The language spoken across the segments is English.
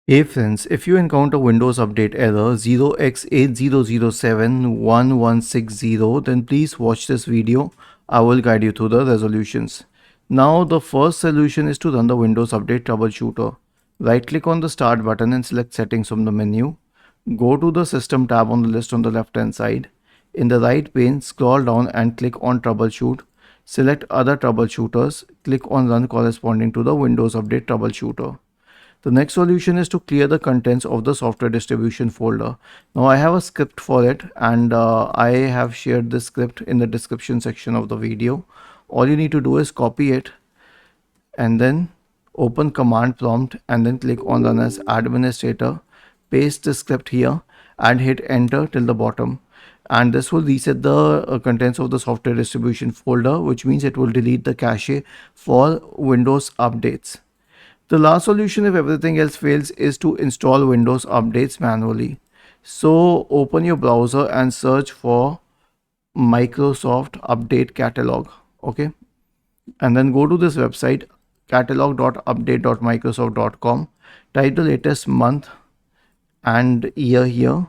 Hey friends, if you encounter Windows Update error 0x80071160, then please watch this video. I will guide you through the resolutions. Now the first solution is to run the Windows Update troubleshooter. Right click on the start button and select settings from the menu. Go to the system tab on the list on the left hand side. In the right pane, scroll down and click on troubleshoot. Select other troubleshooters. Click on run corresponding to the Windows Update troubleshooter. The next solution is to clear the contents of the software distribution folder. Now I have a script for it, and I have shared this script in the description section of the video. All you need to do is copy it and then open command prompt and then click on run as administrator. Paste the script here and hit enter till the bottom. And this will reset the contents of the software distribution folder, which means it will delete the cache for Windows updates. The last solution, if everything else fails, is to install Windows updates manually. So open your browser and search for Microsoft Update Catalog. Okay. And then go to this website catalog.update.microsoft.com. Type the latest month and year here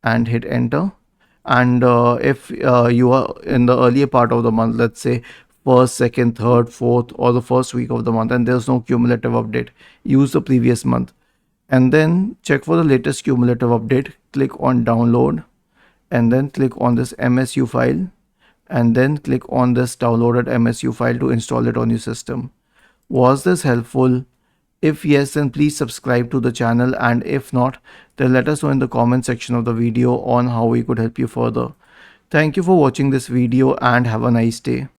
and hit enter. And if you are in the earlier part of the month, let's say first, second, third, fourth, or the first week of the month, and there's no cumulative update, use the previous month. And then check for the latest cumulative update. Click on download and then click on this MSU file and then click on this downloaded MSU file to install it on your system. Was this helpful? If yes, then please subscribe to the channel, and if not, then let us know in the comment section of the video on how we could help you further. Thank you for watching this video and have a nice day.